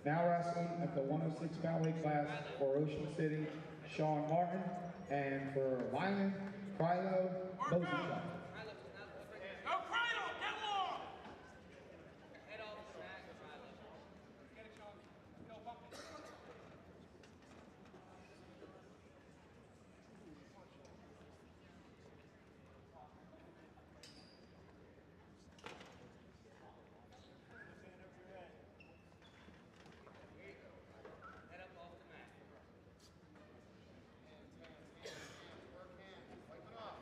Now wrestling at the 106 pound weight class for Ocean City, Sean Martin, and for Vineland, Krilo, Bosenshot. Go Krilo, get long! Head off the mat, Krilo. Get it, Sean. Go bucket. Head up off the mat. Work hands, wipe it off.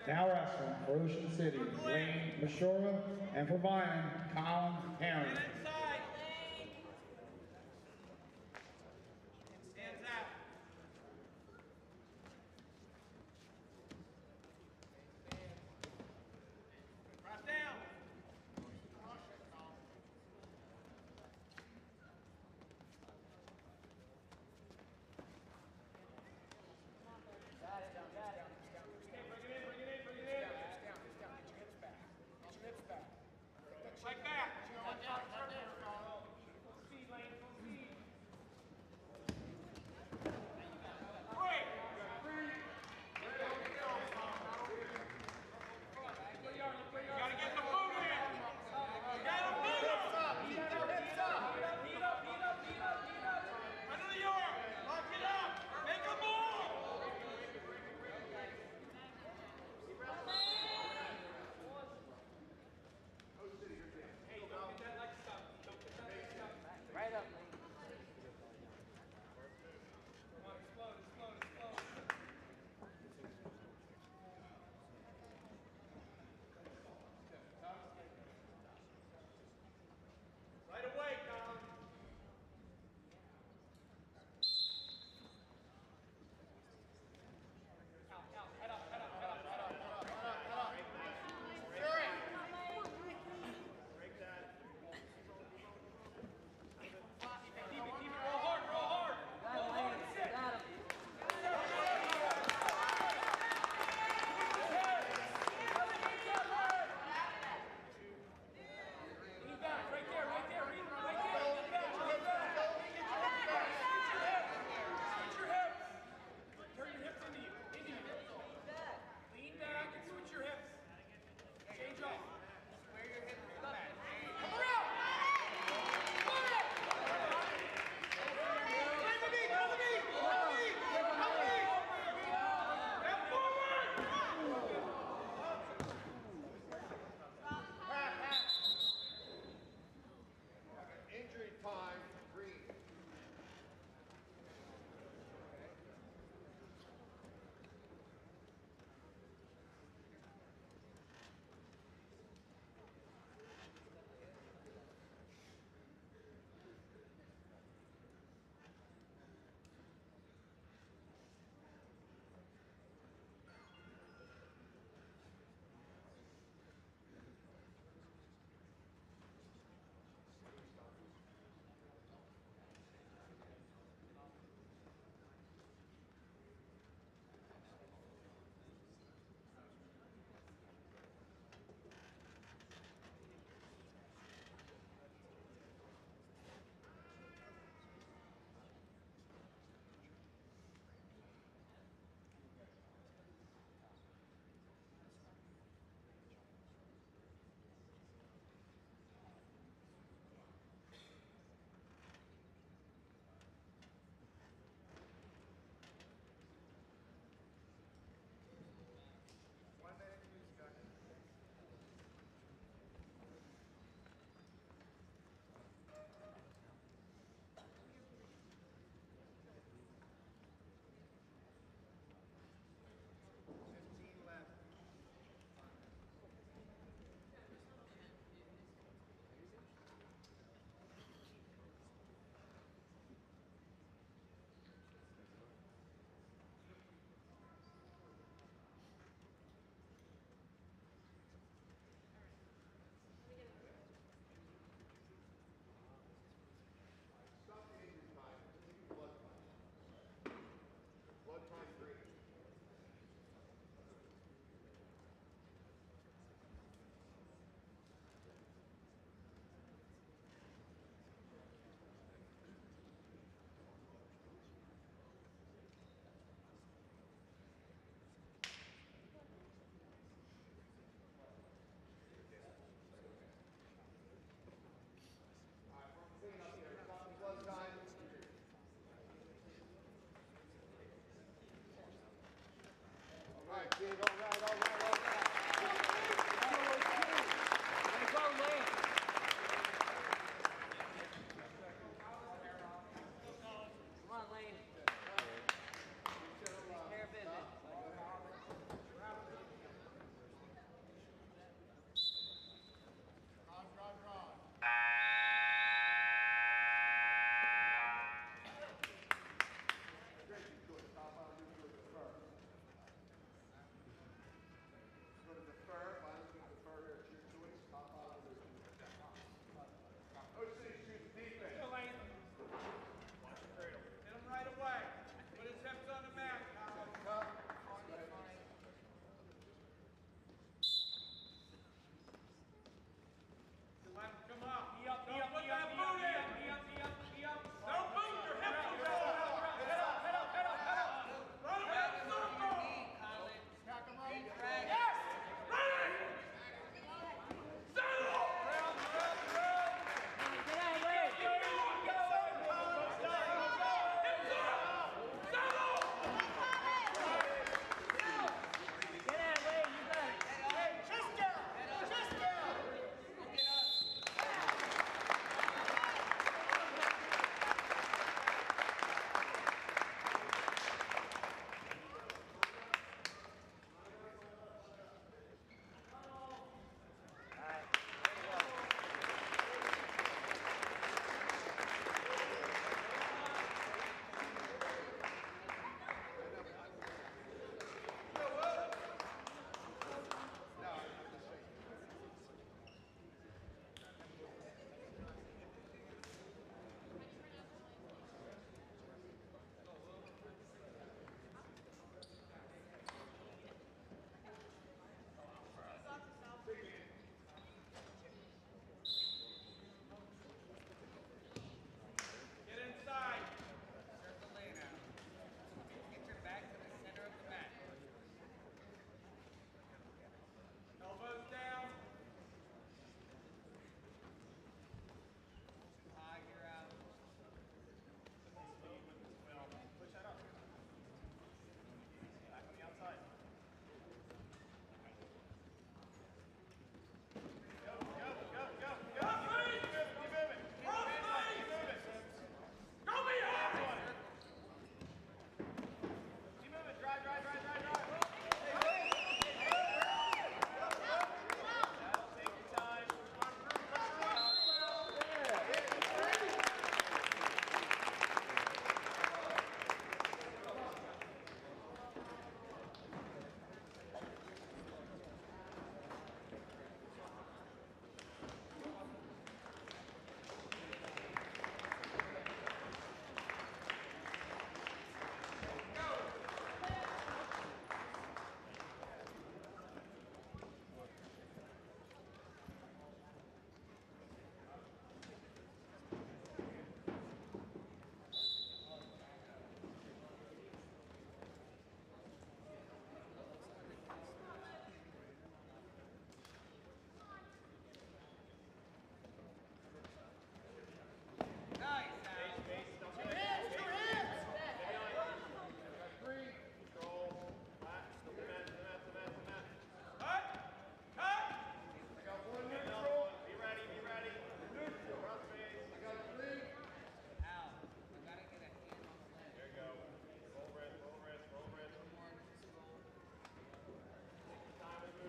Now wrestling for Ocean City, Lane Mashura, and for Vineland, Colin Herring. Inside. Hands out. Drop down. Right back. Full speed, Lane. Full speed. Break. You gotta get the boot in. You gotta boot up. Beat up. Under the arm. Lock it up. Make a move. Hey, don't get that leg stuck. Right up, Lane. Come on, explode. Right away, Colin. Head up. Keep it, roll hard. Got him. Lean back, right there. Lean back. Switch your hips. Turn your hips into you. Lean back and switch your hips. Change off. Square your hips to the mat. Come around. Injury time, green.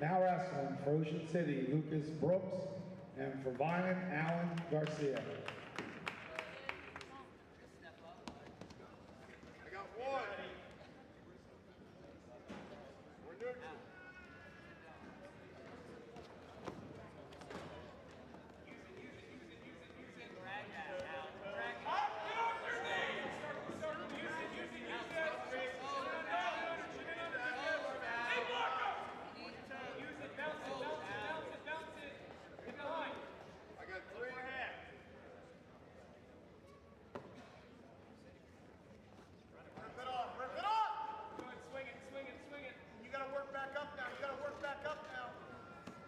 Now wrestling for Ocean City, Lucas Brooks, and for Vineland, Alan Garcia. I got one. We're neutral. I got three. Rip it off, rip it off! Good, swing it, swing it, swing it. You gotta work back up now, you gotta work back up now.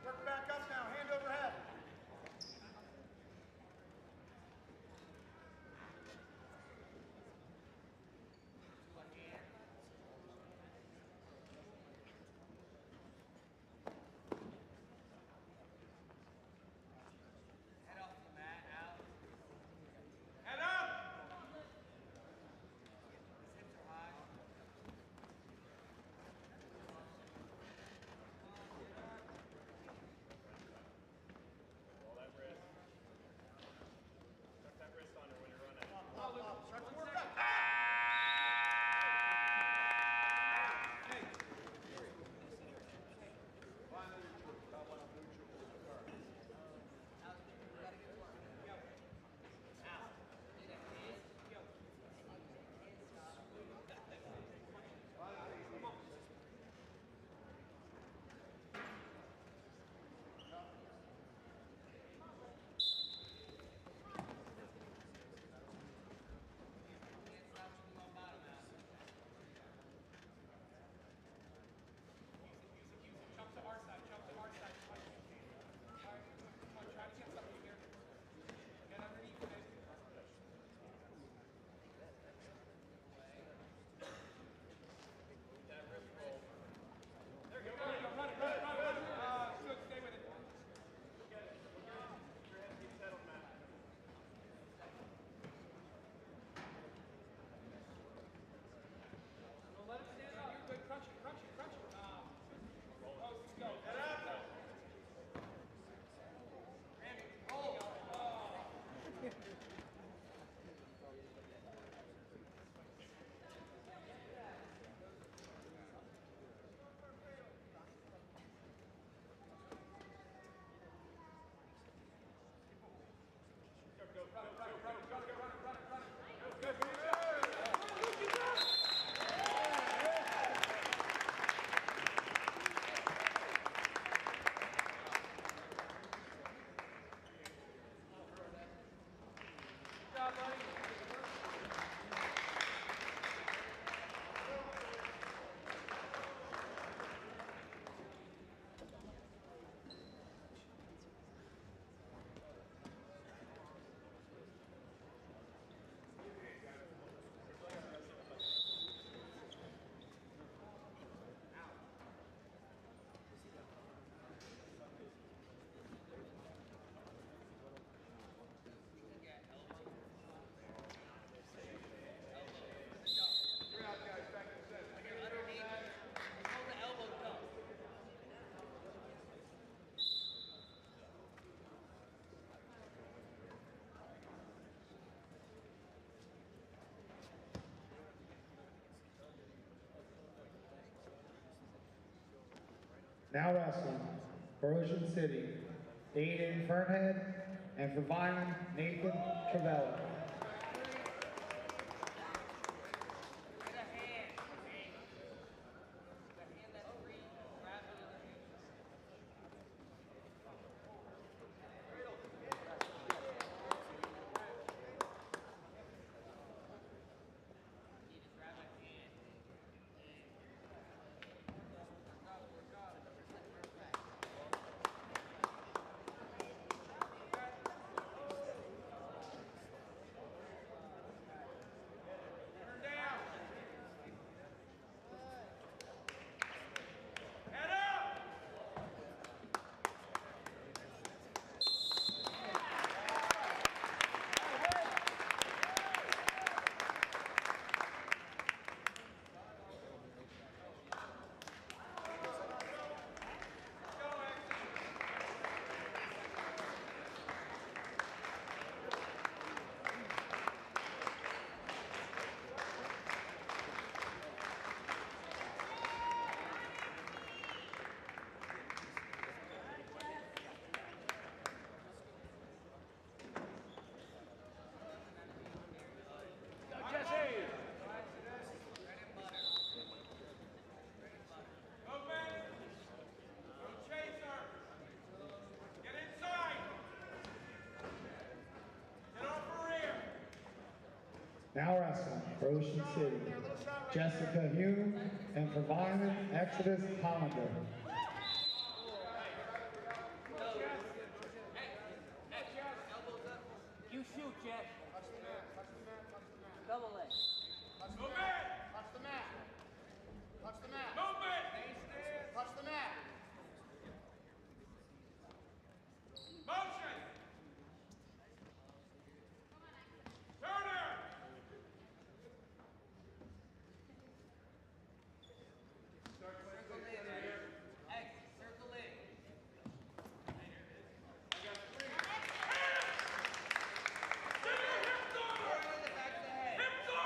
Work back up now, hand over head. Head up! Start to work up. Jump to our side, jump to our side. Come on, try to get something here. Get underneath it. There you go, run it, run it, run it, run it, run it. Good, stay with it. Don't let it stand up. You're good, crunch it, crunch it, crunch it. Go, go. Head up. Randy, roll. Good job, buddy. Now wrestling for Ocean City, Aiden Fernhead, and for Vineland, Nathan Travella. Get a hand. The hand that's free. Grab it with the hand. You just grab a hand. Now wrestling for Ocean City, Jessica Hume, and for Vineland, Exodus Hollander. You shoot, Jeff. Touch the mat, touch the mat, touch the mat. Double leg. Touch the mat. Touch the mat. Touch the mat. Movement! Touch the mat. Motion! Turner! Circle in. X, circle in. Get your hips on her! Forward in the back of the head. Hips on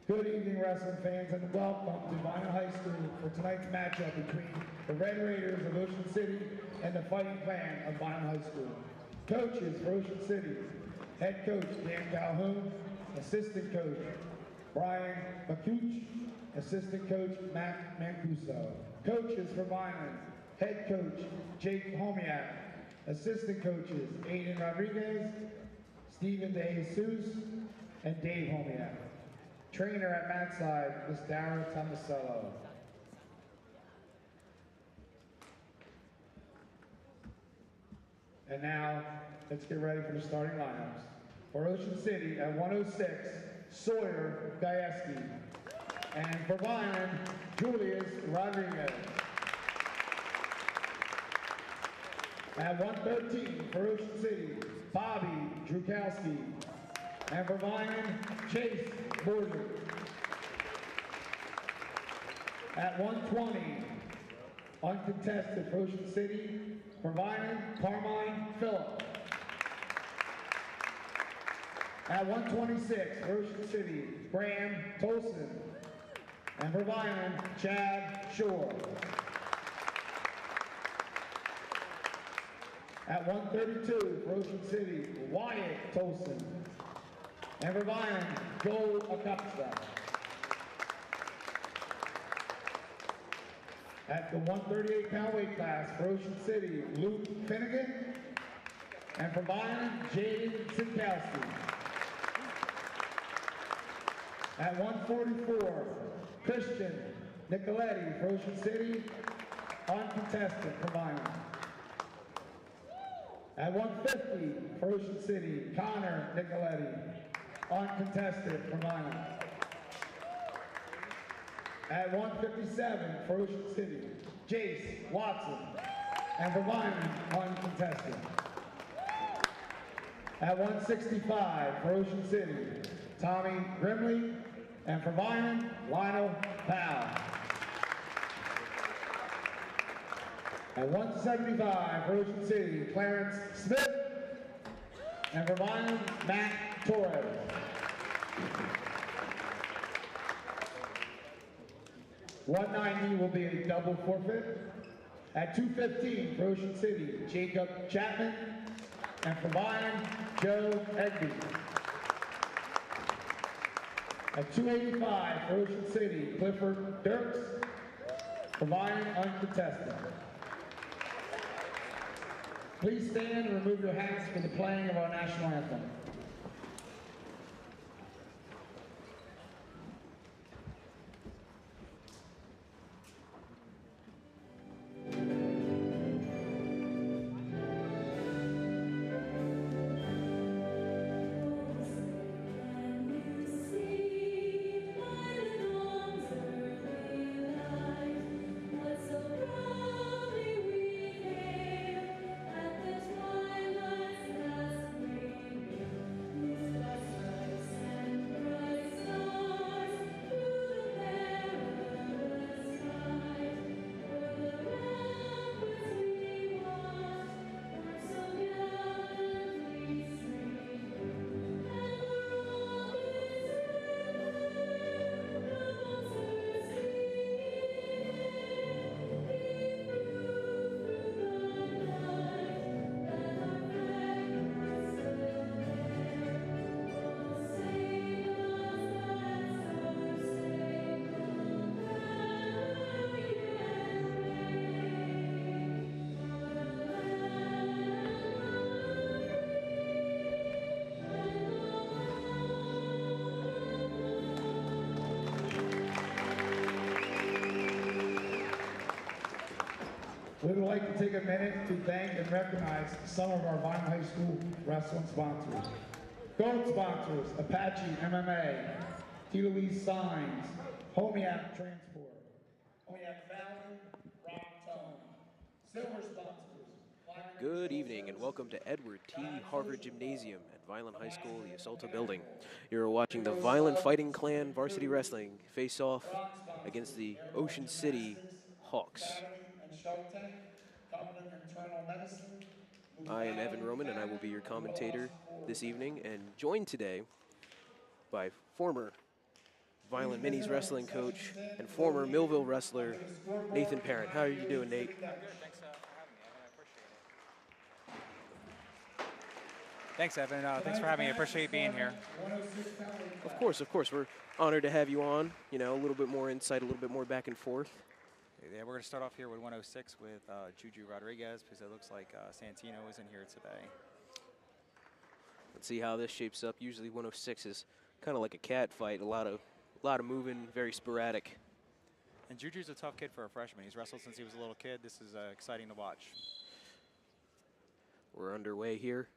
Good evening, wrestling fans, and welcome to Vineland High School for tonight's matchup between the Red Raiders of Ocean City and the Fighting Clan of Vineland High School. Coaches for Ocean City: Head Coach Dan Calhoun, Assistant Coach Brian McCooch, Assistant Coach Matt Mancuso. Coaches for Vineland: Head Coach Jake Homiak, Assistant Coaches Aiden Rodriguez, Stephen De Jesus, and Dave Homiak. Trainer at Matt's side is Darren Tomasello. And now, let's get ready for the starting lineups. For Ocean City at 106, Sawyer Gajewski. And for Vineland, Julius Rodriguez. At 113, for Ocean City, Bobby Drukowski. And for Vineland, Chase Borger. At 120, uncontested for Ocean City, for Vineland, Carmine Phillip. At 126, for Ocean City, Graham Tolson. And for Vineland, Chad Shore. At 132, for Ocean City, Wyatt Tolson. And for Vineland, Joel Acosta. At the 138-pound weight class for Ocean City, Luke Finnegan. And for Vineland, Jaden Sinkowski. At 144, Christian Nicoletti for Ocean City, uncontested for Vineland. At 150 for Ocean City, Connor Nicoletti, uncontested for Vineland. At 157 for Ocean City, Jace Watson, and for Vineland, uncontested. At 165 for Ocean City, Tommy Grimley, and for Vineland, Lionel Powell. At 175 for Ocean City, Clarence Smith, and for Vineland, Matt Torres. $190 will be a double forfeit. At 215 for Ocean City, Jacob Chapman, and for Vineland, Joe Egby. At 285 for Ocean City, Clifford Dirks, for Vineland, uncontested. Please stand and remove your hats for the playing of our national anthem. We would like to take a minute to thank and recognize some of our Vineland High School wrestling sponsors. Gold sponsors: Apache MMA, T. Louise Signs, Homiak Transport, Homiak Fountain, Rock Tone. Silver sponsors: Good evening and welcome to Edward T. Harvard Gymnasium at Vineland High School, the Asalta building. You're watching the Vineland Fighting Clan Varsity Wrestling face off against the Ocean City Hawks. I am Evan Roman and I will be your commentator this evening, and joined today by former Vineland Minis wrestling coach and former Millville wrestler, Nathan Parent. How are you doing, Nate? I'm good. Thanks for having me, Evan. I appreciate it. Thanks, Evan. Thanks for having me. I appreciate being here. Of course. We're honored to have you on. You know, a little bit more insight, a little bit more back and forth. Yeah, we're going to start off here with 106 with Juju Rodriguez because it looks like Santino isn't here today. Let's see how this shapes up. Usually 106 is kind of like a cat fight, a lot of moving, very sporadic. And Juju's a tough kid for a freshman. He's wrestled since he was a little kid. This is exciting to watch. We're underway here.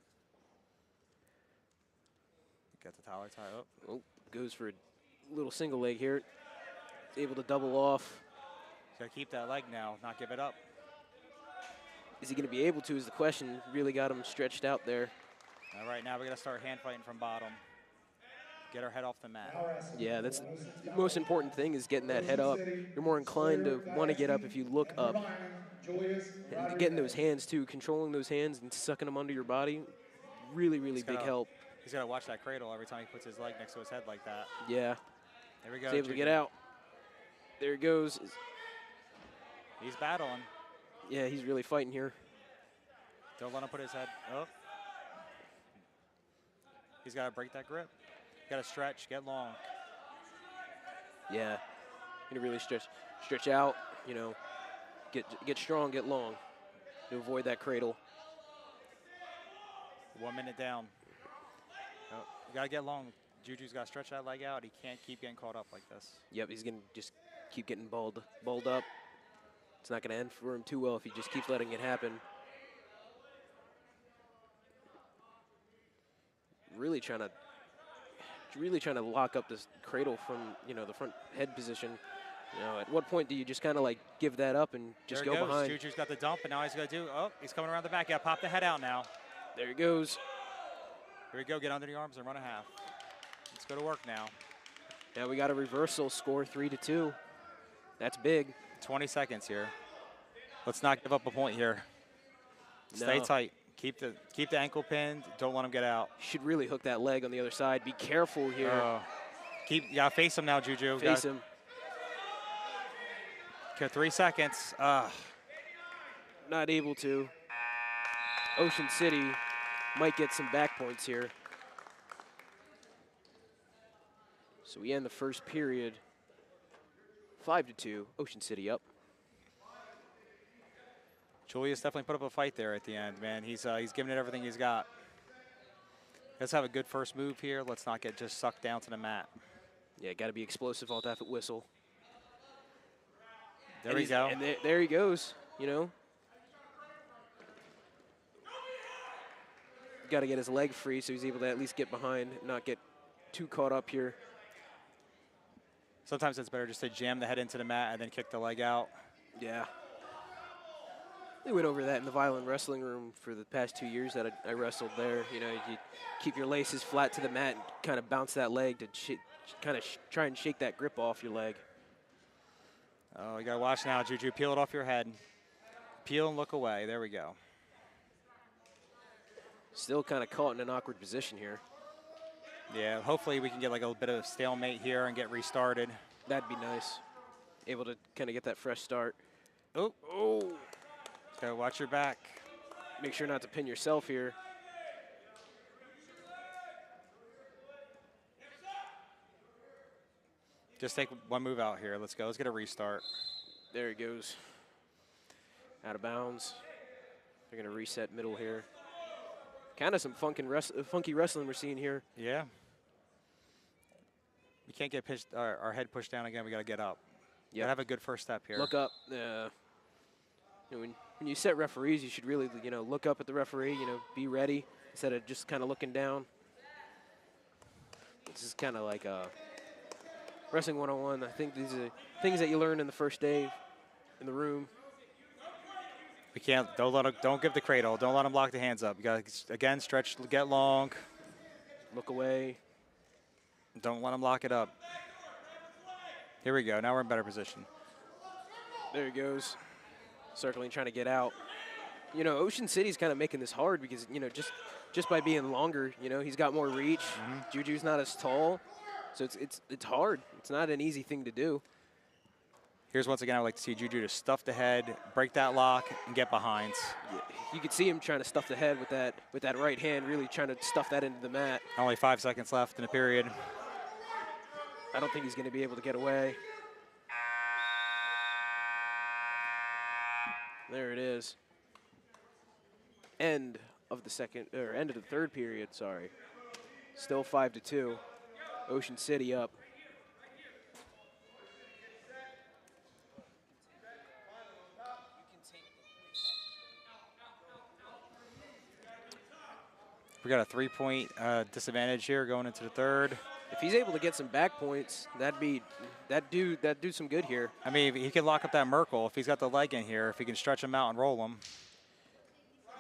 Got the collar tie up. Oh, goes for a little single leg here. He's able to double off. He's got to keep that leg now, not give it up. Is he going to be able to is the question. Really got him stretched out there. All right, now we're going to start hand fighting from bottom. Get our head off the mat. Yeah, that's the most important thing is getting that head up. You're more inclined to want to get up if you look up. And getting those hands, too, controlling those hands and sucking them under your body, really big help. He's got to watch that cradle every time he puts his leg next to his head like that. Yeah. There we go. He's able to get out. There he goes. He's battling. Yeah, he's really fighting here. Don't let him put his head up. He's got to break that grip. Got to stretch, get long. Yeah, you really stretch out. You know, get strong, get long, to avoid that cradle. 1 minute down. Oh, you got to get long. Juju's got to stretch that leg out. He can't keep getting caught up like this. Yep, he's gonna just keep getting balled up. It's not gonna end for him too well if he just keeps letting it happen. Really trying to lock up this cradle from, you know, the front head position. You know, at what point do you just kind of like give that up and just go behind? Juju's got the dump, and now he's going to do, he's coming around the back. Yeah, pop the head out now. There he goes. Here we go, get under the arms and run a half. Let's go to work now. Now we got a reversal, score 3-2. That's big. 20 seconds here. Let's not give up a point here. Stay tight. Keep the ankle pinned. Don't let him get out. Should really hook that leg on the other side. Be careful here. You gotta face him now, Juju. Face him. Okay, 3 seconds. Not able to. Ocean City might get some back points here. So we end the first period 5-2. Ocean City up. Julius definitely put up a fight there at the end, man. He's giving it everything he's got. Let's have a good first move here. Let's not get just sucked down to the mat. Yeah, got to be explosive off that whistle. There we go. And there he goes, you know. Got to get his leg free so he's able to at least get behind, not get too caught up here. Sometimes it's better just to jam the head into the mat and then kick the leg out. Yeah. We went over that in the Vineland wrestling room for the past 2 years that I wrestled there. You know, you keep your laces flat to the mat and kind of bounce that leg to try and shake that grip off your leg. Oh, you got to watch now, Juju. Peel it off your head. Peel and look away. There we go. Still kind of caught in an awkward position here. Yeah, hopefully we can get like a bit of stalemate here and get restarted. That'd be nice. Able to kind of get that fresh start. Oh. Gotta watch your back. Make sure not to pin yourself here. Just take one move out here. Let's go. Let's get a restart. There he goes. Out of bounds. They're going to reset middle here. Kind of some funky wrestling we're seeing here. Yeah. We can't get our head pushed down again. We got to get up. Yeah. Have a good first step here. Look up. You know, when you set referees, you should really, you know, look up at the referee, you know, be ready instead of just kind of looking down. This is kind of like wrestling 101. I think these are things that you learn in the first day in the room. We can't, don't give the cradle. Don't let them lock the hands up. You got to, again, stretch, get long. Look away. Don't let them lock it up. Here we go. Now we're in better position. There he goes. Circling, trying to get out. You know, Ocean City's kind of making this hard because, you know, just by being longer, you know, he's got more reach. Juju's not as tall. So it's hard. It's not an easy thing to do. Here's once again, I would like to see Juju to stuff the head, break that lock, and get behinds. Yeah, you could see him trying to stuff the head with that right hand, really trying to stuff that into the mat. Only 5 seconds left in the period. I don't think he's going to be able to get away. There it is. End of the third period, sorry. Still 5-2. Ocean City up. We got a 3-point disadvantage here going into the third. If he's able to get some back points, that'd do some good here. I mean, he could lock up that Merkel if he's got the leg in here, if he can stretch him out and roll him.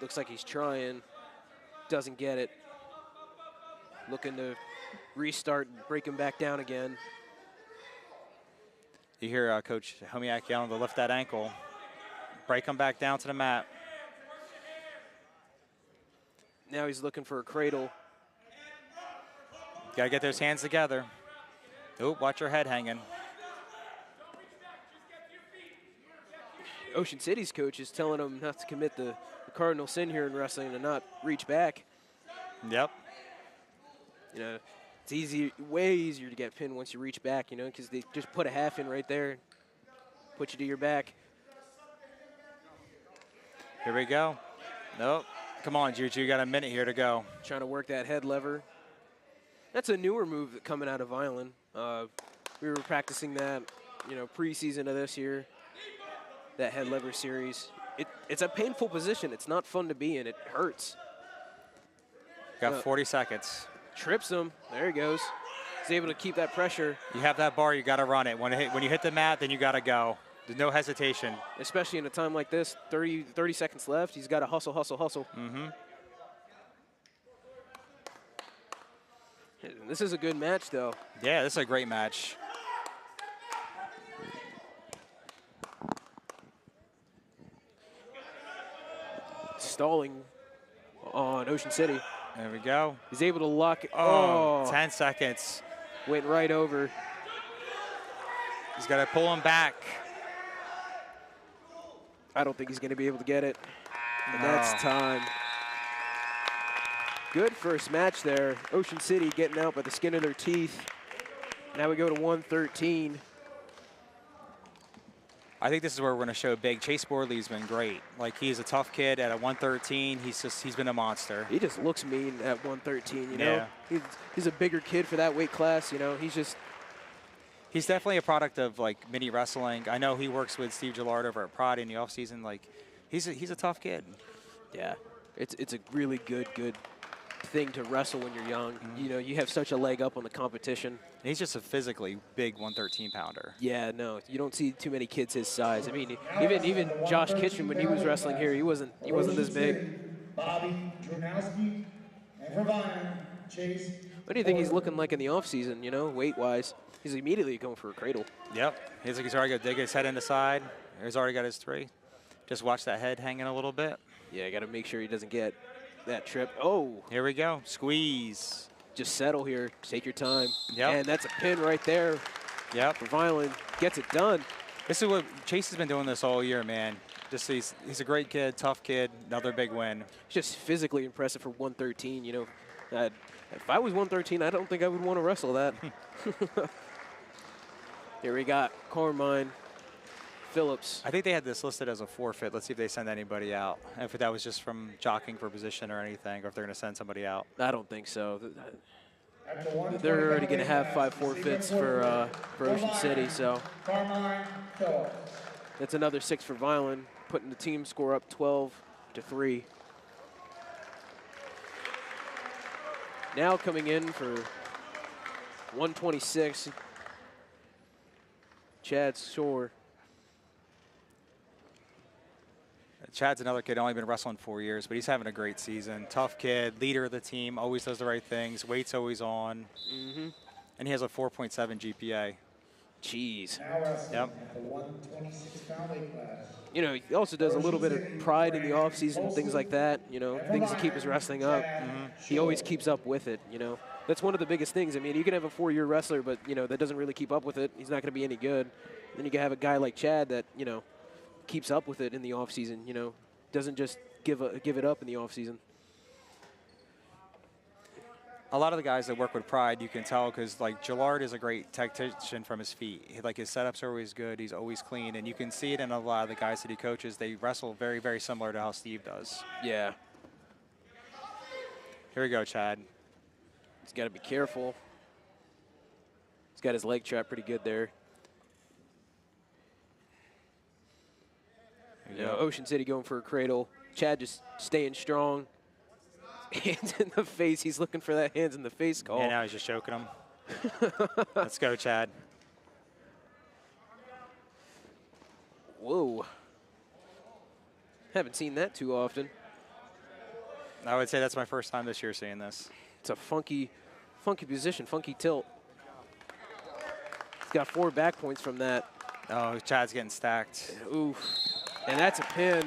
Looks like he's trying. Doesn't get it. Looking to restart and break him back down again. You hear Coach Homiak yelling to lift that ankle. Break him back down to the mat. Now he's looking for a cradle. Got to get those hands together. Oop, watch your head hanging. Ocean City's coach is telling him not to commit the cardinal sin here in wrestling and not reach back. Yep. You know, it's way easier to get pinned once you reach back, you know, because they just put a half in right there, put you to your back. Here we go. Nope. Come on, Juju, you got a minute here to go. Trying to work that head lever. That's a newer move coming out of Vineland. We were practicing that, you know, preseason of this year, that head lever series. It's a painful position. It's not fun to be in. It hurts. Got 40 seconds. Trips him. There he goes. He's able to keep that pressure. You have that bar, you got to run it. When you hit the mat, then you got to go. There's no hesitation. Especially in a time like this, 30 seconds left. He's got to hustle, hustle, hustle. Mm-hmm. This is a good match, though. Yeah, this is a great match. Stalling on Ocean City. There we go. He's able to lock it. Oh, 10 seconds. Went right over. He's got to pull him back. I don't think he's going to be able to get it. And No. that's time. Good first match there. Ocean City getting out by the skin of their teeth. Now we go to 113. I think this is where we're going to show big. Chase Borley's been great. Like, he's a tough kid at a 113. He's been a monster. He just looks mean at 113, you know? Yeah. He's a bigger kid for that weight class, you know? He's definitely a product of, like, mini wrestling. I know he works with Steve Gillard over at Pride in the offseason. Like, he's a tough kid. Yeah. It's a really good thing to wrestle when you're young. You know, you have such a leg up on the competition. And he's just a physically big 113-pounder. Yeah, no, you don't see too many kids his size. I mean, even Josh Kitchen, when he was wrestling here, he wasn't this big. Bobby Dronowski, and for Vineland, Chase. What do you think he's looking like in the offseason, you know, weight-wise? He's immediately going for a cradle. Yep. He's already going to dig his head in the side. He's already got his 3. Just watch that head hanging a little bit. Yeah, I got to make sure he doesn't get that trip. Oh. Here we go. Squeeze. Just settle here. Take your time. Yep. And that's a pin right there. Yep. For Vineland. Gets it done. This is what Chase has been doing this all year, man. Just he's a great kid, tough kid, another big win. Just physically impressive for 113, you know. If I was 113, I don't think I would want to wrestle that. Here we got Carmine Phillips. I think they had this listed as a forfeit. Let's see if they send anybody out. If that was just from jockeying for position or anything, or if they're going to send somebody out. I don't think so. They're already going to have 5 forfeits for Ocean City, so Carmine Phillips. that's another 6 for Vineland, putting the team score up 12-3. Now coming in for 126, Chad Shore. Chad's another kid, only been wrestling 4 years, but he's having a great season. Tough kid, leader of the team, always does the right things, weight's always on. Mm-hmm. And he has a 4.7 GPA. Jeez. Yep. You know, he also does a little bit of pride in the offseason, things like that, you know, things to keep his wrestling up. He always keeps up with it, you know. that's one of the biggest things. I mean, you can have a 4-year wrestler, but, you know, that doesn't really keep up with it. He's not going to be any good. Then you can have a guy like Chad that, you know, keeps up with it in the offseason, you know, doesn't just give it up in the offseason. A lot of the guys that work with Pride, you can tell, because like Gillard is a great tactician from his feet. Like his setups are always good. He's always clean, and you can see it in a lot of the guys that he coaches. They wrestle very, very similar to how Steve does. Yeah. Here we go, Chad. He's got to be careful. He's got his leg trap pretty good there. You know, Ocean City going for a cradle. Chad just staying strong. Hands in the face. He's looking for that hands in the face call. And now he's just choking him. Let's go, Chad. Whoa. Haven't seen that too often. I would say that's my first time this year seeing this. It's a funky position, funky tilt. He's got 4 back points from that. Oh, Chad's getting stacked. Oof. And that's a pin.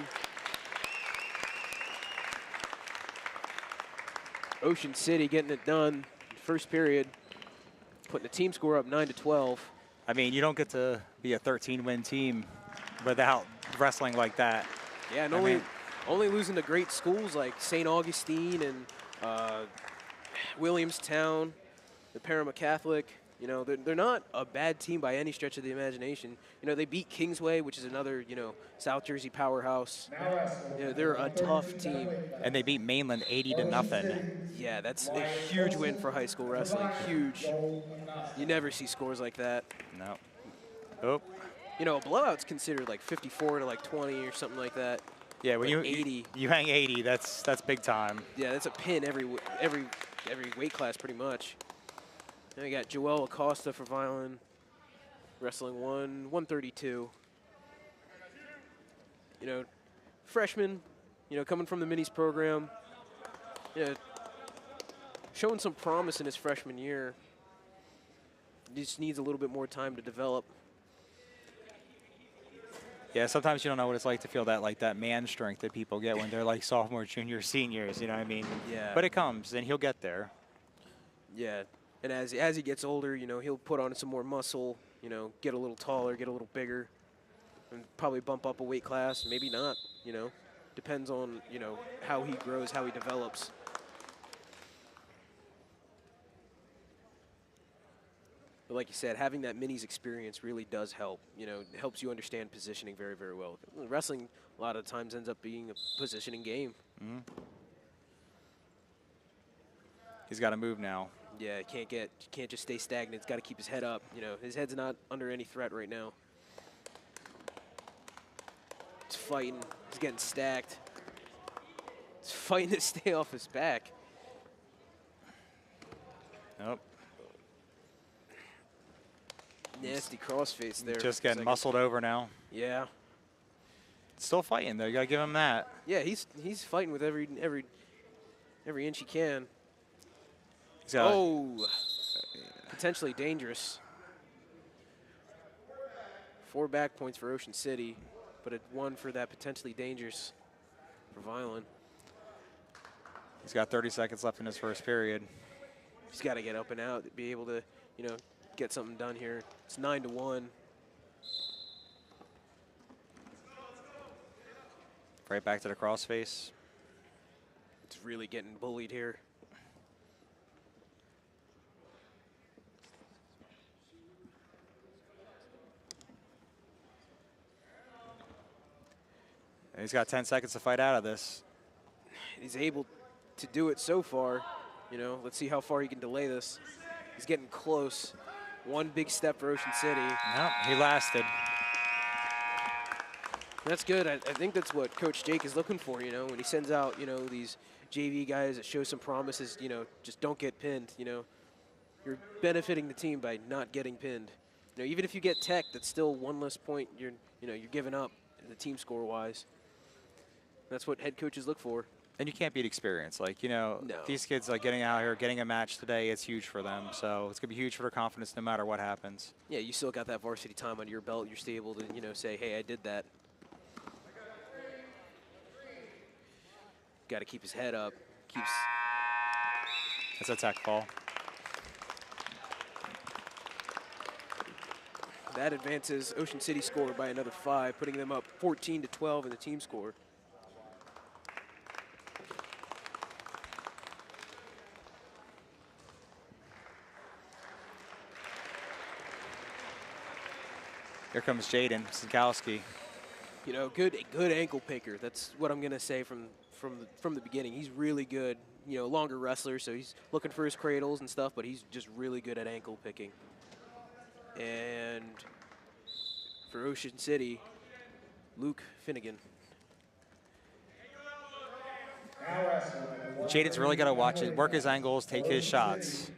Ocean City getting it done. First period, putting the team score up 9-12. I mean, you don't get to be a 13-win team without wrestling like that. Yeah, and only losing to great schools like St. Augustine and Williamstown, the Parama Catholic. You know, they're not a bad team by any stretch of the imagination. You know, they beat Kingsway, which is another, you know, South Jersey powerhouse. You know, they're a tough team. And they beat Mainland 80-0. Yeah, that's a huge win for high school wrestling. Huge. You never see scores like that. No. Oh. You know, a blowout's considered like 54-20 or something like that. Yeah, when like 80. You hang 80, that's big time. Yeah, that's a pin every weight class pretty much. Then we got Joel Acosta for Vineland, wrestling 132. You know, freshman, you know, coming from the minis program, you know, showing some promise in his freshman year. He just needs a little bit more time to develop. Yeah, sometimes you don't know what it's like to feel that man strength that people get when they're like sophomores, juniors, seniors, you know what I mean? Yeah. But it comes, and he'll get there. Yeah. And as he gets older, you know, he'll put on some more muscle, you know, get a little taller, get a little bigger, and probably bump up a weight class. Maybe not, you know. Depends on, you know, how he grows, how he develops. But like you said, having that minis experience really does help. You know, it helps you understand positioning very, very well. Wrestling a lot of times ends up being a positioning game. Mm-hmm. He's got to move now. Yeah, can't just stay stagnant. He's got to keep his head up. You know, his head's not under any threat right now. He's fighting. He's getting stacked. He's fighting to stay off his back. Nope. Nasty crossface there. Just getting muscled over now. Yeah. Still fighting though. You gotta give him that. Yeah, he's fighting with every inch he can. Oh, potentially dangerous. 4 back points for Ocean City, but 1 for that potentially dangerous for Vineland. He's got 30 seconds left in his first period. He's got to get up and out, be able to, you know, get something done here. It's 9-1. Right back to the crossface. It's really getting bullied here. And he's got 10 seconds to fight out of this. He's able to do it so far. You know, let's see how far he can delay this. He's getting close. 1 big step for Ocean City. Nope, he lasted. That's good. I think that's what Coach Jake is looking for, you know, when he sends out, you know, these JV guys that show some promises, you know, just don't get pinned, you know. You're benefiting the team by not getting pinned. You know, even if you get tech, that's still 1 less point you're giving up in the team score-wise. That's what head coaches look for. And you can't beat experience. Like, you know, No. these kids, like, getting out here, getting a match today, it's huge for them. So it's going to be huge for their confidence no matter what happens. Yeah, you still got that varsity time under your belt. You're still able to, you know, say, hey, I did that. Got to keep his head up. That's a tech fall. That advances Ocean City score by another 5, putting them up 14-12 in the team score. Here comes Jaden Sikowski. You know, good ankle picker. That's what I'm gonna say from the beginning. He's really good. You know, longer wrestler, so he's looking for his cradles and stuff, but he's just really good at ankle picking. And for Ocean City, Luke Finnegan. Jaden's really got to watch it, work his angles, take his shots.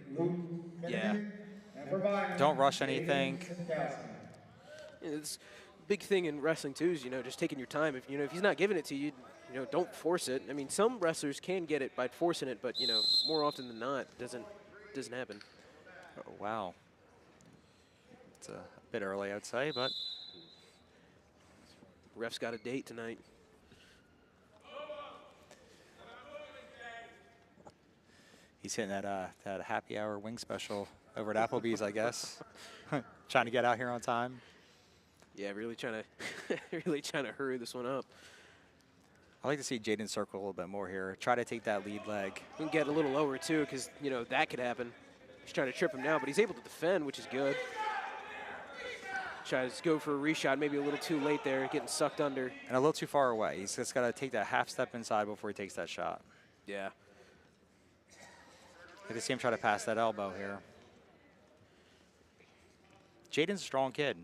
Yeah. Don't rush anything. It's a big thing in wrestling too, is, you know, just taking your time. If he's not giving it to you, you know, don't force it. I mean, some wrestlers can get it by forcing it, but, you know, more often than not, doesn't happen. Oh, wow. It's a bit early, I'd say, but Ref's got a date tonight. he's hitting that happy hour wing special over at Applebee's, I guess. Trying to get out here on time. Yeah, really trying to hurry this one up. I like to see Jaden circle a little bit more here. Try to take that lead leg. And get a little lower too, because, you know, that could happen. He's trying to trip him now, but he's able to defend, which is good. Tries to go for a reshot, maybe a little too late there, getting sucked under. And a little too far away. He's just got to take that half step inside before he takes that shot. Yeah. I can see him try to pass that elbow here. Jaden's a strong kid.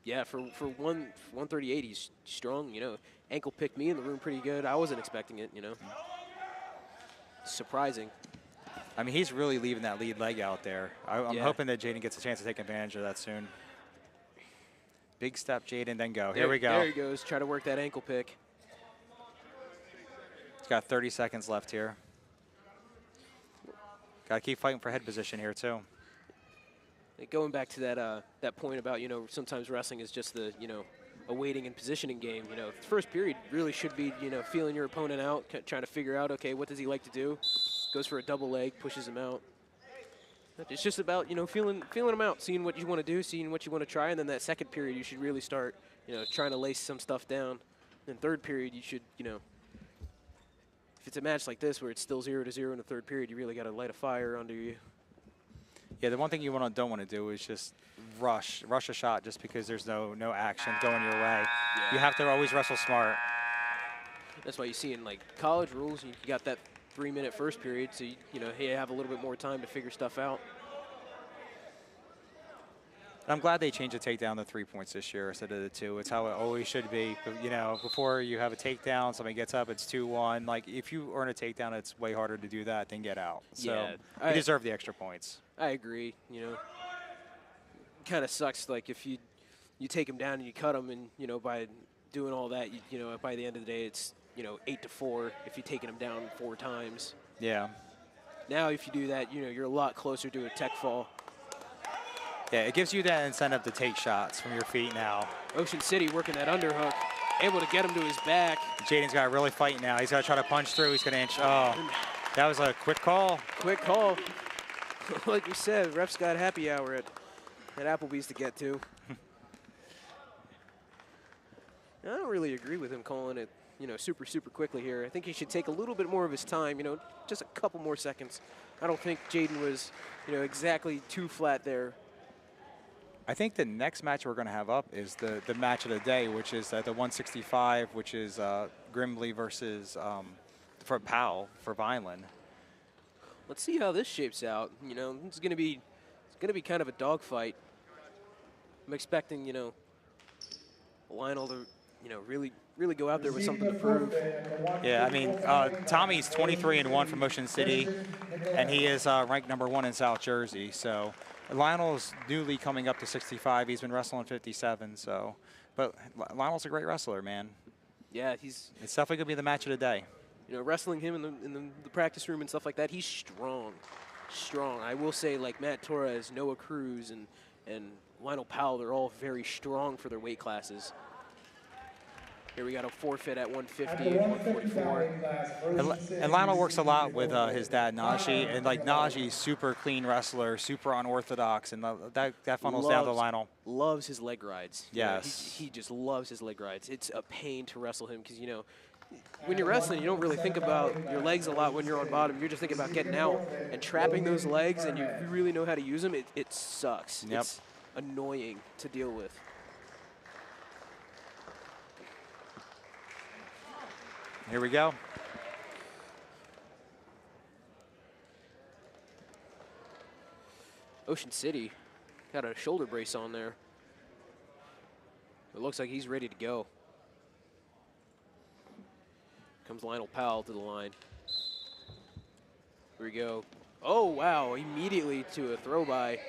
Yeah, for 138, he's strong. You know, ankle picked me in the room pretty good. I wasn't expecting it, you know. Surprising. I mean, he's really leaving that lead leg out there. I'm Yeah. hoping that Jaden gets a chance to take advantage of that soon. Big step, Jaden, then go. Here we go. There he goes. Try to work that ankle pick. He's got 30 seconds left here. Got to keep fighting for head position here, too. Going back to that point about, you know, sometimes wrestling is just the, you know, a waiting and positioning game. You know, the first period really should be, you know, feeling your opponent out, trying to figure out, okay, what does he like to do? Goes for a double leg, pushes him out. It's just about, you know, feeling him out, seeing what you want to do, seeing what you want to try, and then that second period you should really start, you know, trying to lace some stuff down. And third period you should, you know, if it's a match like this where it's still 0-0 in the third period, you really got to light a fire under you. Yeah, the one thing you don't want to do is just rush a shot just because there's no action going your way. Yeah. You have to always wrestle smart. That's why you see in, like, college rules, you got that 3-minute first period, so you know, you have a little bit more time to figure stuff out. I'm glad they changed the takedown to 3 points this year instead of the 2. It's how it always should be. But, you know, before you have a takedown, somebody gets up, it's 2-1. Like, if you earn a takedown, it's way harder to do that than get out. So Yeah, you deserve the extra points. I agree. You know, kind of sucks. Like, if you take him down and you cut him, and, you know, by doing all that, you know, by the end of the day, it's, you know, 8-4 if you're taking him down 4 times. Yeah. Now, if you do that, you know, you're a lot closer to a tech fall. Yeah, it gives you that incentive to take shots from your feet now. Ocean City working that underhook, able to get him to his back. Jaden's got to really fight now. He's got to try to punch through. He's going to inch. Oh, that was a quick call. Quick call. Like you said, ref's got happy hour at Applebee's to get to. I don't really agree with him calling it, you know, super quickly here. I think he should take a little bit more of his time, you know, just a couple more seconds. I don't think Jaden was, you know, exactly too flat there. I think the next match we're going to have up is the match of the day, which is the 165, which is Grimley versus for Powell for Vineland. Let's see how this shapes out. You know, it's going to be kind of a dogfight. I'm expecting, you know, Lionel to, you know, really go out there with something to prove. Yeah, I mean, Tommy's 23-1 from Ocean City, and he is ranked #1 in South Jersey. So Lionel's newly coming up to 65. He's been wrestling 57. So, but Lionel's a great wrestler, man. Yeah, it's definitely gonna be the match of the day. You know, wrestling him in the practice room and stuff like that, he's strong. I will say, like Matt Torres, Noah Cruz, and Lionel Powell, they're all very strong for their weight classes. Here we got a forfeit at At 150 the and 155 144. class, And, Ocean City and Lionel works a received lot with gold. his dad Najee, and like Najee's super clean wrestler, super unorthodox, and that funnels down to Lionel. Loves his leg rides. You know, Yes. he just loves his leg rides. It's a pain to wrestle him because, you know, when you're wrestling, you don't really think about your legs a lot when you're on bottom. You're just thinking about getting out and trapping those legs, and you really know how to use them. It sucks. Yep. It's annoying to deal with. Here we go. Ocean City got a shoulder brace on there. It looks like he's ready to go. Comes Lionel Powell to the line. Here we go. Oh, wow, immediately to a throw by.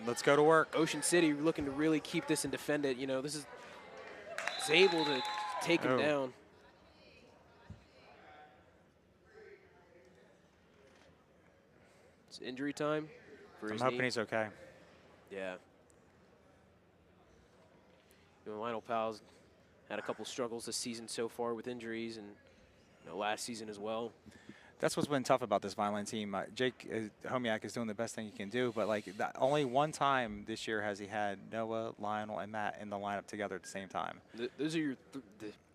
Let's go to work. Ocean City looking to really keep this and defend it. You know, this is able to take him down. It's injury time for his I'm hoping knee. he's okay. Yeah. You know, Lionel Powell's had a couple struggles this season so far with injuries, and you know, last season as well. That's what's been tough about this Vineland team. Jake Homiak is doing the best thing he can do, but like only one time this year has he had Noah, Lionel, and Matt in the lineup together at the same time. Those are your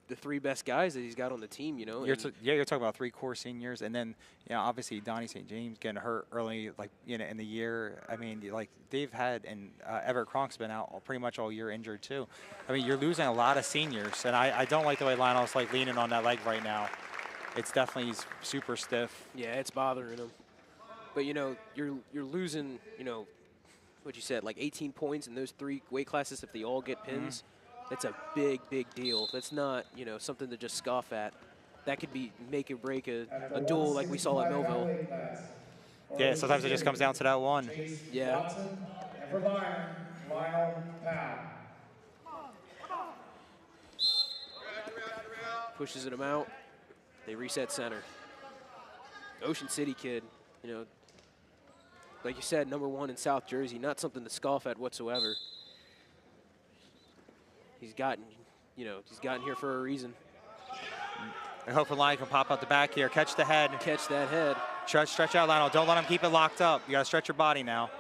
the three best guys that he's got on the team, you know. You're talking about 3 core seniors, and then you know obviously Donnie St. James getting hurt early, like you know in the year. I mean, like they've had and Everett Cronk's been out pretty much all year injured too. I mean, you're losing a lot of seniors, and I don't like the way Lionel's like leaning on that leg right now. It's definitely super stiff. Yeah, it's bothering him. But you know, you're losing, you know, what you said, like 18 points in those 3 weight classes if they all get pins. That's a big, big deal. That's not, you know, something to just scoff at. That could be make or break a duel like we saw at Millville. Yeah, sometimes it just comes down to that one. Yeah. And for Lionel Powell. Pushes him out. They reset center. Ocean City kid, you know, like you said, #1 in South Jersey, not something to scoff at whatsoever. He's gotten here for a reason. I hope Lionel can pop out the back here, catch the head. Catch that head. Stretch out, Lionel. Don't let him keep it locked up. You got to stretch your body now.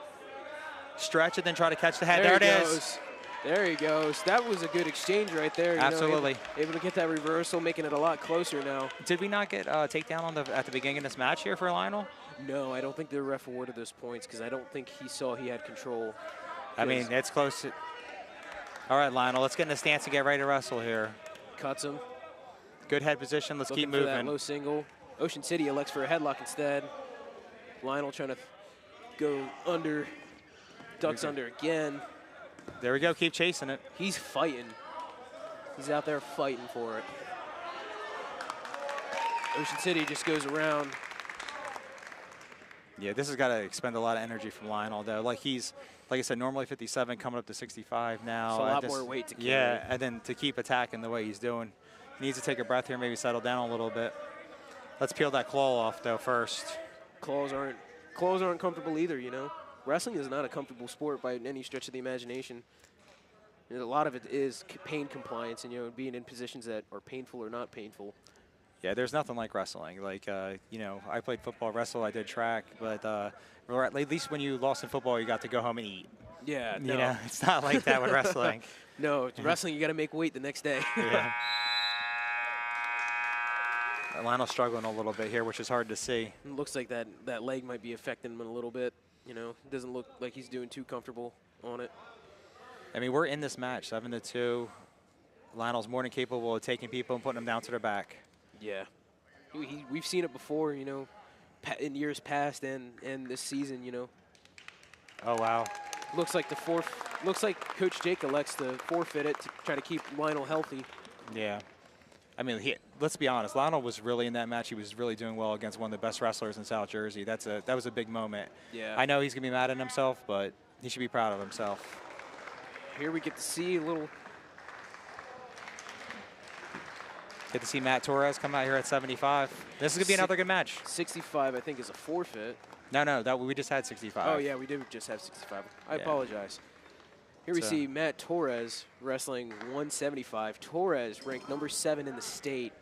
Stretch it, then try to catch the head. There it is. There he goes. That was a good exchange right there. Absolutely. You know, able to get that reversal, making it a lot closer now. Did we not get a takedown at the beginning of this match here for Lionel? No, I don't think the ref awarded those points because I don't think he saw he had control. I mean, it's close. All right, Lionel, let's get in the stance and get ready to wrestle here. Cuts him. Good head position. Let's Looking keep for moving. that low single. Ocean City elects for a headlock instead. Lionel trying to go under. Ducks under again. There we go. Keep chasing it. He's fighting. He's out there fighting for it. Ocean City just goes around. Yeah, this has got to expend a lot of energy from Lionel, though. Like I said, normally 57, coming up to 65 now. It's a lot more weight to carry. Yeah, and then to keep attacking the way he's doing. He needs to take a breath here, maybe settle down a little bit. Let's peel that claw off, though, first. Claws aren't comfortable either, you know. Wrestling is not a comfortable sport by any stretch of the imagination. And a lot of it is pain compliance and, you know, being in positions that are painful or not painful. Yeah, there's nothing like wrestling. Like, you know, I played football, wrestle, I did track, but at least when you lost in football, you got to go home and eat. Yeah, You know, it's not like that with wrestling. No, wrestling, you got to make weight the next day. Yeah. Lionel's struggling a little bit here, which is hard to see. It looks like that leg might be affecting him a little bit. You know, it doesn't look like he's doing too comfortable on it. I mean, we're in this match, 7-2. Lionel's more than capable of taking people and putting them down to their back. Yeah. We've seen it before, you know, in years past and this season, you know. Oh, wow. Looks like Coach Jake elects to forfeit it to try to keep Lionel healthy. Yeah. I mean, let's be honest. Lionel was really in that match. He was really doing well against one of the best wrestlers in South Jersey. That was a big moment. Yeah. I know he's going to be mad at himself, but he should be proud of himself. Here we get to see a little. Get to see Matt Torres come out here at 75. This is going to be another good match. 65, I think, is a forfeit. No, we just had 65. Oh, yeah, we did just have 65. I apologize. Here we see Matt Torres wrestling 175. Torres ranked number 7 in the state.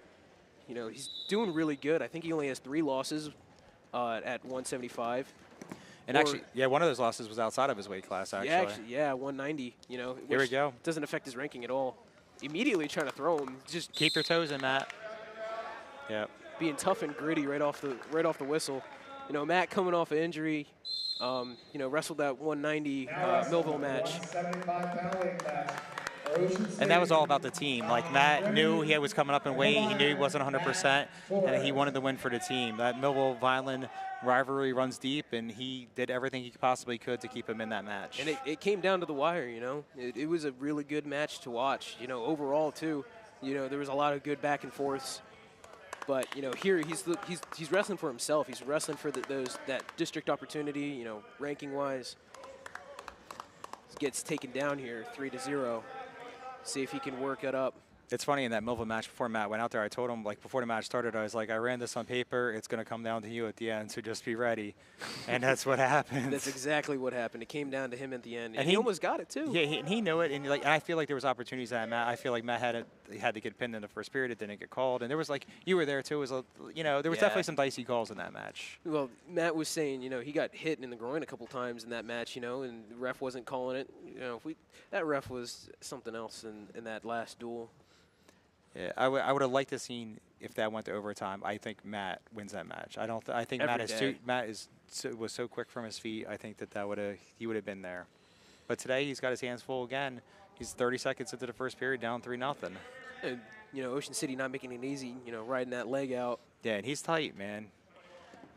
You know, he's doing really good. I think he only has 3 losses at 175. And actually, yeah, one of those losses was outside of his weight class, actually. Yeah, 190, you know. Here we go. Doesn't affect his ranking at all. Immediately trying to throw him. Just keep your toes in, Matt. Yep. Being tough and gritty right off the whistle. You know, Matt coming off an injury, you know, wrestled that 190 Millville match. And that was all about the team. Like, Matt knew he was coming up in weight. He knew he wasn't 100%, and he wanted to win for the team. That Millville-Vineland rivalry runs deep, and he did everything he possibly could to keep him in that match. And it came down to the wire, you know. It was a really good match to watch, you know, overall, too. You know, there was a lot of good back and forths. But, you know, here he's wrestling for himself. He's wrestling for that district opportunity, you know, ranking-wise. Gets taken down here, 3-0. See if he can work it up. It's funny, in that Millville match before Matt went out there, I told him, like, before the match started, I was like, I ran this on paper. It's going to come down to you at the end, so just be ready. And that's what happened. That's exactly what happened. It came down to him at the end, and he almost got it, too. Yeah, he knew it, and, like, I feel like there was opportunities that Matt. I feel like Matt had to get pinned in the first period. It didn't get called. And there was, like, you were there, too. It was, you know, there was definitely some dicey calls in that match. Well, Matt was saying, you know, he got hit in the groin a couple times in that match, you know, and the ref wasn't calling it. You know, that ref was something else in that last duel. Yeah, I would have liked to seen if that went to overtime. I think Matt wins that match. I think Matt was so quick from his feet. I think he would have been there. But today he's got his hands full again. He's 30 seconds into the first period, down 3-0. And, you know, Ocean City not making it easy. You know, riding that leg out. Yeah, and he's tight, man.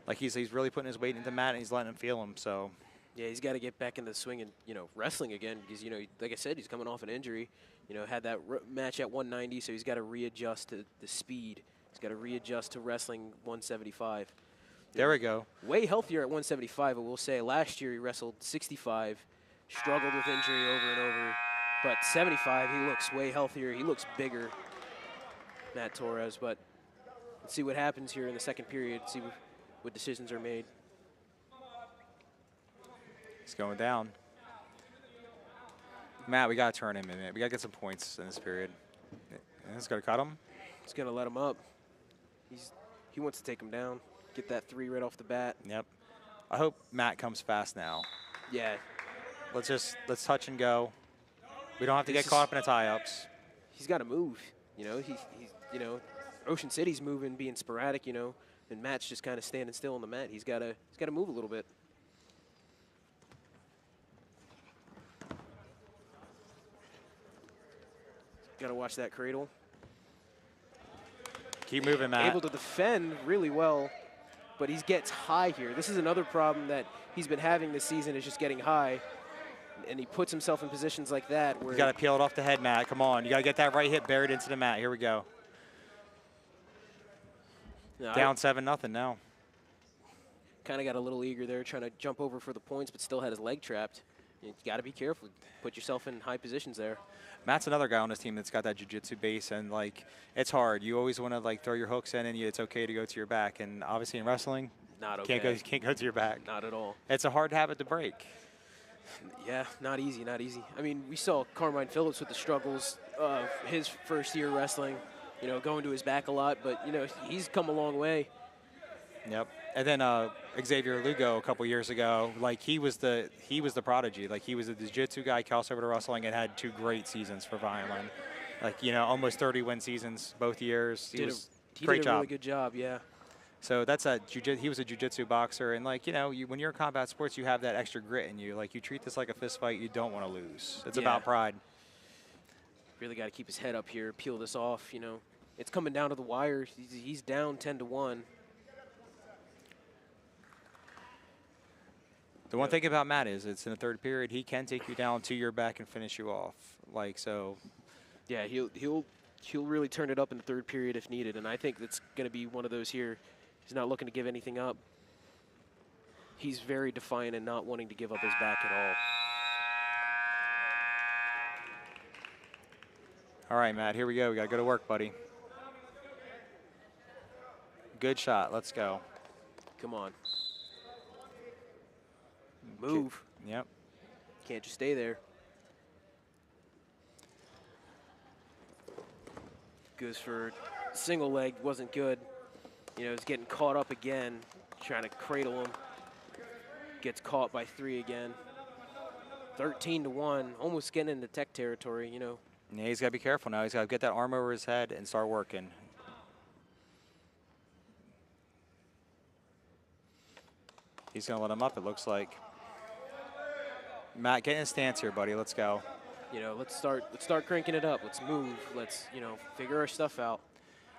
Like, he's really putting his weight into Matt, and he's letting him feel him. So. Yeah, he's got to get back into the swing and, you know, wrestling again because, you know, like I said, he's coming off an injury. You know, had that match at 190, so he's got to readjust to the speed. He's got to readjust to wrestling 175. There we go. Way healthier at 175, I will say. Last year he wrestled 65, struggled with injury over and over. But 75, he looks way healthier. He looks bigger, Matt Torres. But let's see what happens here in the second period, see what decisions are made. He's going down. Matt, we got to turn him in. We got to get some points in this period. He's going to cut him. He's going to let him up. He wants to take him down, get that 3 right off the bat. Yep. I hope Matt comes fast now. Yeah. Let's touch and go. We don't have to get caught up in the tie-ups. He's got to move. You know, he's you know, Ocean City's moving, being sporadic. You know, and Matt's just kind of standing still on the mat. He's got to move a little bit. Got to watch that cradle. Keep moving, Matt. Able to defend really well, but he gets high here. This is another problem that he's been having this season, is just getting high. And he puts himself in positions like that where— You got to peel it off the head, Matt. Come on. You got to get that right hip buried into the mat. Here we go. No, down 7-0 now. Kind of got a little eager there, trying to jump over for the points, but still had his leg trapped. You got to be careful. Put yourself in high positions there. Matt's another guy on this team that's got that jiu-jitsu base, and, like, it's hard. You always want to, like, throw your hooks in, and it's okay to go to your back. And obviously in wrestling, not okay. Can't go to your back. Not at all. It's a hard habit to break. Yeah, not easy, not easy. I mean, we saw Carmine Phillips with the struggles of his first year wrestling, you know, going to his back a lot, but, you know, he's come a long way. Yep. And then Xavier Lugo a couple years ago, like, he was the prodigy. Like, he was a jiu-jitsu guy, crossed over to wrestling, and had 2 great seasons for Vineland. Like, you know, almost 30-win seasons both years. He did a really good job, yeah. So that's he was a jiu-jitsu boxer, and, like, you know, when you're in combat sports, you have that extra grit in you. Like, you treat this like a fist fight. You don't want to lose. It's about pride. Really got to keep his head up here, peel this off. You know, it's coming down to the wire. He's down 10-1. The one thing about Matt is it's in the third period. He can take you down to your back and finish you off. Like, so. Yeah, he'll really turn it up in the third period if needed, and I think that's going to be one of those here. He's not looking to give anything up. He's very defiant and not wanting to give up his back at all. All right, Matt, here we go. We got to go to work, buddy. Good shot. Let's go. Come on. Move. Yep. Can't just stay there. goes for single leg, wasn't good. You know, he's getting caught up again, trying to cradle him. Gets caught by 3 again. 13-1, almost getting into tech territory, you know. Yeah, he's got to be careful now. He's got to get that arm over his head and start working. He's going to let him up, it looks like. Matt, get in a stance here, buddy. Let's go. You know, let's start cranking it up. Let's move. Let's, you know, figure our stuff out.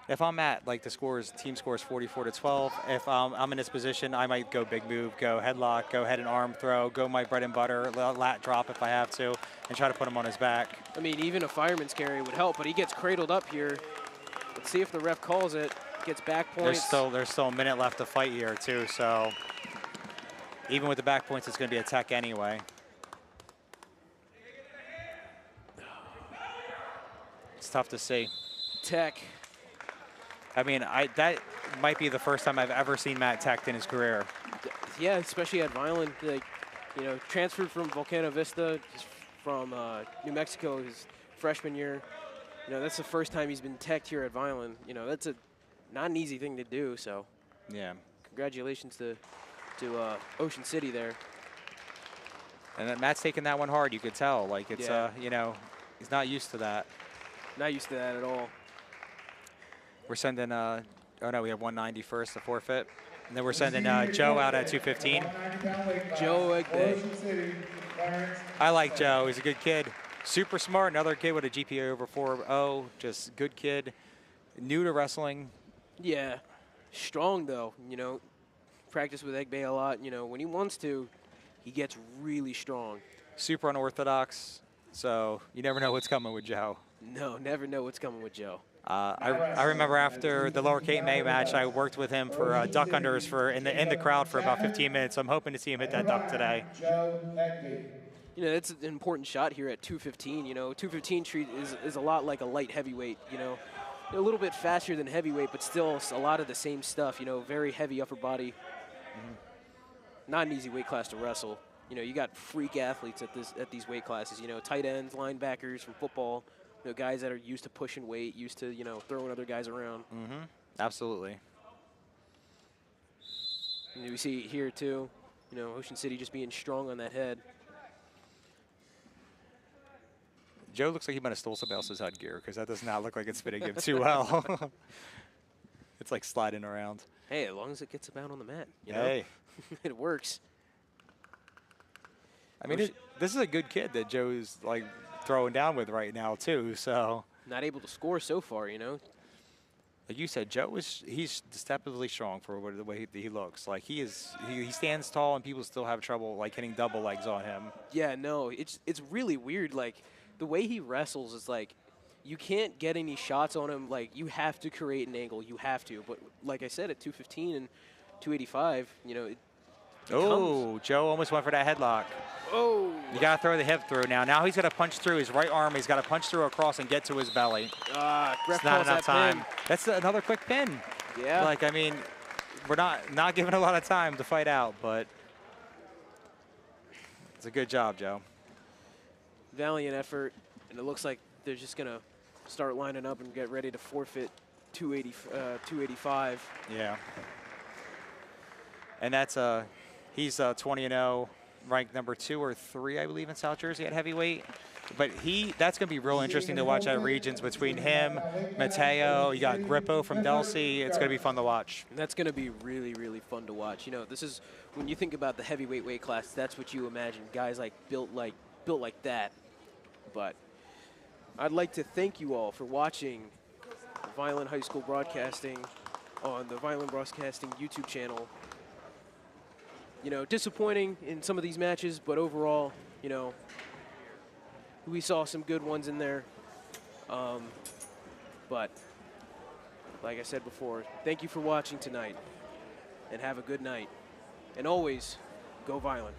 If I'm at, like, team scores 44-12, if I'm in this position, I might go big move, go headlock, go head and arm throw, go my bread and butter, lat drop if I have to, and try to put him on his back. I mean, even a fireman's carry would help, but he gets cradled up here. Let's see if the ref calls it. Gets back points. There's still a minute left to fight here, too, so even with the back points, it's going to be a tech anyway. It's tough to see. Tech. I mean, that might be the first time I've ever seen Matt teched in his career. Yeah, especially at Vineland. Like, you know, transferred from Volcano Vista, from New Mexico his freshman year. You know, that's the first time he's been teched here at Vineland. You know, that's not an easy thing to do. So, yeah, congratulations to Ocean City there. And then Matt's taking that one hard. You could tell. Like, it's you know, he's not used to that. Not used to that at all. We're sending, oh no, we have 190 first, the forfeit. And then we're sending Joe out at 215. Joe Egbe. I like Joe, he's a good kid. Super smart, another kid with a GPA over 4.0, just good kid. New to wrestling. Yeah, strong though, you know. Practice with Egbe a lot, you know, when he wants to, he gets really strong. Super unorthodox, so you never know what's coming with Joe. No, never know what's coming with Joe. I remember after the Lower Cape May match, I worked with him for duck unders in the crowd for about 15 minutes. So I'm hoping to see him hit that duck today. You know, it's an important shot here at 215. You know, 215 treat is a lot like a light heavyweight. You know, a little bit faster than heavyweight, but still a lot of the same stuff. You know, very heavy upper body. Not an easy weight class to wrestle. You know, you got freak athletes at these weight classes. You know, tight ends, linebackers from football. You know, guys that are used to pushing weight, used to, you know, throwing other guys around. Absolutely. And we see here too, you know, Ocean City just being strong on that head. Joe looks like he might have stole somebody else's headgear because that does not look like it's fitting him too well. It's like sliding around. Hey, as long as it gets about on the mat, you know? It works. I mean, this is a good kid that Joe's like throwing down with right now too. So not able to score so far, you know. Like you said, he's deceptively strong for the way he looks. Like he stands tall and people still have trouble like hitting double legs on him. Yeah, no, it's really weird. Like the way he wrestles is like you can't get any shots on him. Like you have to create an angle, you have to. But like I said, at 215 and 285, you know. Oh, Joe almost went for that headlock. Oh. You got to throw the hip through now. Now he's got to punch through his right arm. He's got to punch through across and get to his belly. It's not enough time. That's another quick pin. Yeah. Like, I mean, we're not giving a lot of time to fight out, but it's a good job, Joe. Valiant effort, and it looks like they're just going to start lining up and get ready to forfeit 285. Yeah. And that's he's 20-0, ranked number 2 or 3, I believe, in South Jersey at heavyweight. But that's going to be real interesting to watch at regions between him, Mateo. You got Grippo from Delsey. It's going to be fun to watch. And that's going to be really, really fun to watch. You know, this is when you think about the heavyweight weight class. That's what you imagine, guys like built like that. But I'd like to thank you all for watching Vineland High School Broadcasting on the Vineland Broadcasting YouTube channel. You know, disappointing in some of these matches, but overall, you know, we saw some good ones in there. But like I said before, thank you for watching tonight, and have a good night. And always, go Vineland.